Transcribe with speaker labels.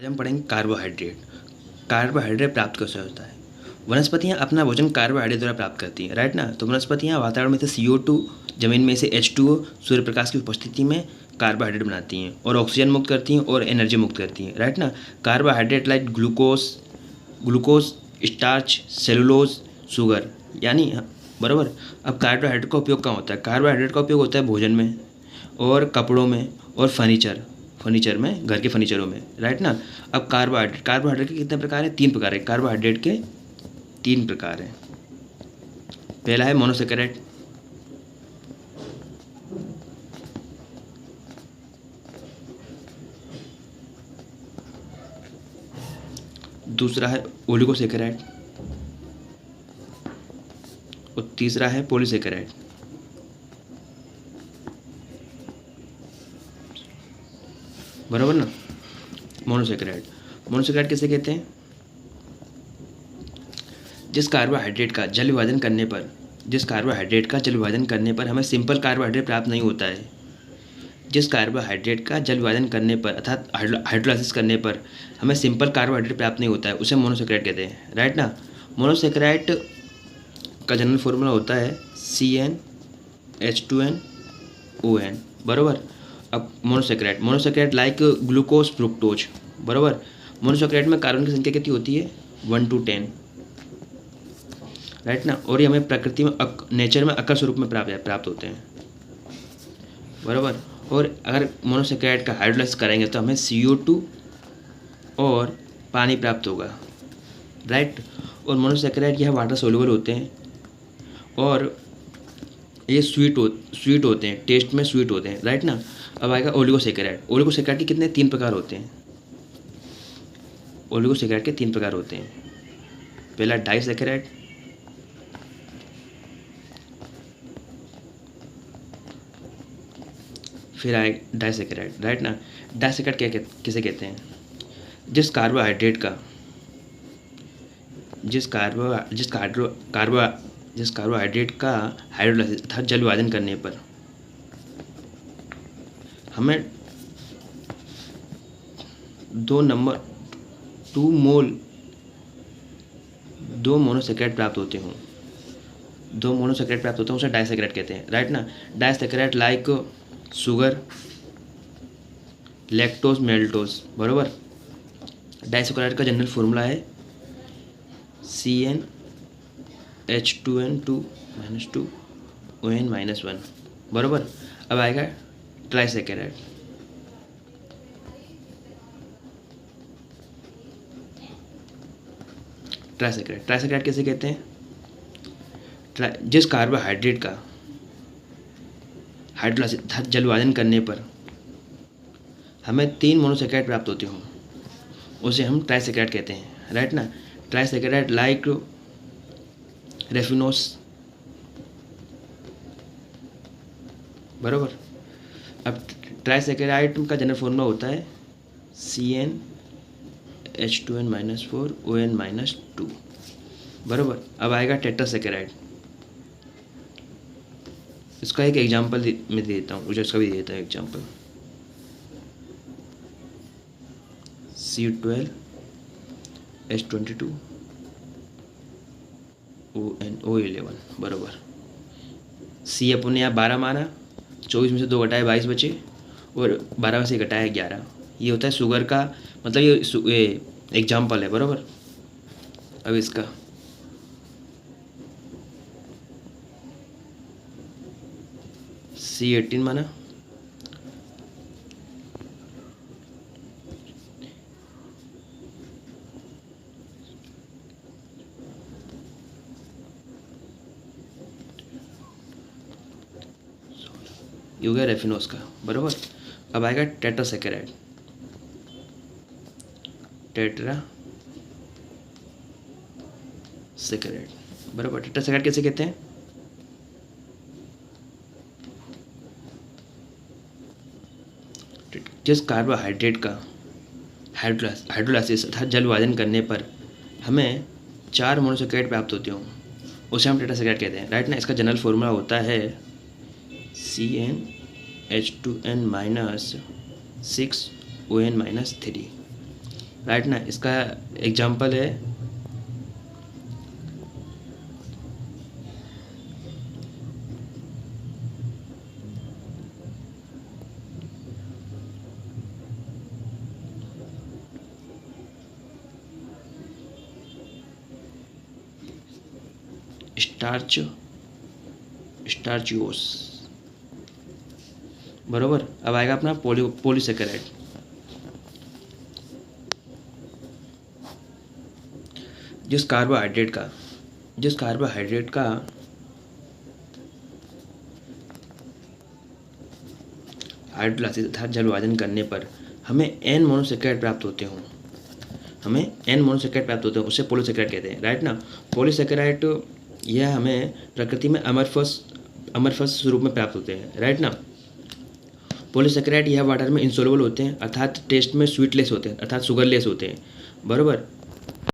Speaker 1: आज हम पढ़ेंगे कार्बोहाइड्रेट। कार्बोहाइड्रेट प्राप्त कैसे होता है। वनस्पतियाँ अपना भोजन कार्बोहाइड्रेट द्वारा प्राप्त करती हैं, राइट ना। तो वनस्पतियाँ वातावरण में से CO2, जमीन में से H2O, सूर्य प्रकाश की उपस्थिति में कार्बोहाइड्रेट बनाती हैं और ऑक्सीजन मुक्त करती हैं और एनर्जी मुक्त करती हैं, राइट ना। Carbohydrate like glucose, starch, cellulose, sugar, यानी बराबर। अब कार्बोहाइड्रेट का उपयोग कहाँ होता है। कार्बोहाइड्रेट का उपयोग होता है भोजन में और कपड़ों में और फर्नीचर में, घर के फर्नीचरों में, राइट ना। अब कार्बोहाइड्रेट के कितने प्रकार हैं। 3 प्रकार हैं। कार्बोहाइड्रेट के 3 प्रकार हैं। पहला है मोनोसेकेराइड, दूसरा है ओलिगोसेकेराइड और तीसरा है पॉलीसेकेराइड। बराबर ना। मोनोसेकेराइड किसे कहते हैं। जिस कार्बोहाइड्रेट का जल विभाजन करने पर हमें सिंपल कार्बोहाइड्रेट प्राप्त नहीं होता है। जिस कार्बोहाइड्रेट का जल विभाजन करने पर अर्थात हाइड्रोलाइसिस करने पर हमें सिंपल कार्बोहाइड्रेट प्राप्त नहीं होता है, उसे मोनोसेकेराइड कहते हैं, राइट ना। मोनोसेकेराइड का जनरल फॉर्मूला होता है CnH2nOn, बराबर। अब मोनोसेकेराइड लाइक ग्लूकोज, फ्रुक्टोज, बराबर। मोनोसेकेराइड में कार्बन की संख्या कितनी होती है, 1 to 10, राइट ना। और ये हमें प्रकृति में नेचर में अकर स्वरूप में प्राप्त होते हैं, बराबर। और अगर मोनोसेकेराइड का हाइड्रोलाइसिस करेंगे तो हमें CO2 और पानी प्राप्त होगा, राइट। और मोनोसेकेराइड यह वाटर सोल्यूबल होते हैं और ये स्वीट होते हैं, टेस्ट में स्वीट होते हैं, राइट ना। अब आएगा ओलिगोसेकेराइड के कितने 3 प्रकार होते हैं। ओलिगोसेकेराइड के 3 प्रकार होते हैं। पहला डाइसेकेराइड, फिर आए डाइसेकेराइड, राइट ना। डाइसेकेराइड किसे कहते हैं। जिस कार्बोहाइड्रेट का हाइड्रोलाइसिस अर्थात जल विभाजन करने पर हमें 2 मोनोसेकेराइड प्राप्त होते हों, उसे डाइसेकेराइड कहते हैं, राइट ना। डाइसेकेराइड लाइक शुगर, लैक्टोज, मेल्टोज, बराबर। डाइसेकेराइड का जनरल फॉर्मूला है CnH2n2-2ON-1, बराबर। अब आएगा ट्राइसेकेराइड। ट्राइसेकेराइड किसे कहते हैं। जिस कार्बोहाइड्रेट का हाइड्रोलाइसिस जल विभाजन करने पर हमें 3 मोनोसेकेराइड प्राप्त होते हों, उसे हम ट्राइसेकेराइड कहते हैं, राइट ना। ट्राइसेकेराइड लाइक रेफिनोस, बराबर। अब ट्राइसेकेराइड का जनरल फॉर्मूला होता है CnH2n-4ON-2, बराबर। अब आएगा टेट्रासेकेराइड। इसका एक एग्जांपल मैं दे देता हूँ, मुझे इसका भी दे देता हूँ एग्जांपल। C12H22OnO11, बराबर। C अपन ने यहाँ 12 माना, 24 में से 2 घटाए 22 बचे और 12 में से घटाया 11। ये होता है शुगर का, मतलब ये एग्जाम्पल है, बराबर। अब इसका C18 माना, ये हो गया रेफिनोस का, बराबर। अब आएगा टेट्रासेकेराइड। बराबर। टेट्रासेकेराइड कैसे कहते हैं। जिस कार्बोहाइड्रेट का हाइड्रोलाइसिस अर्थात जल विभाजन करने पर हमें 4 मोनोसेकेराइड प्राप्त होते हों, उसे हम टेट्रासेकेराइड कहते हैं, राइट ना। इसका जनरल फॉर्मूला होता है CnH2n-6ON-3, राइट ना। इसका एग्जाम्पल है स्टार्चियोस, बरोबर। अब आएगा अपना पॉलीसेकेराइड। जिस कार्बोहाइड्रेट का हाइड्रोलाइसिस अर्थात जल विभाजन करने पर हमें एन मोनोसेकेराइड प्राप्त होते हैं, उसे पॉलीसेकेराइड कहते हैं, राइट ना। पॉलीसेकेराइड यह हमें प्रकृति में अमरफस स्वरूप में प्राप्त होते हैं, राइट ना। पॉलीसेकेराइड यह वाटर में इंसोल्युबल होते हैं, अर्थात टेस्ट में स्वीटलेस होते हैं, अर्थात शुगरलेस होते हैं, बरोबर।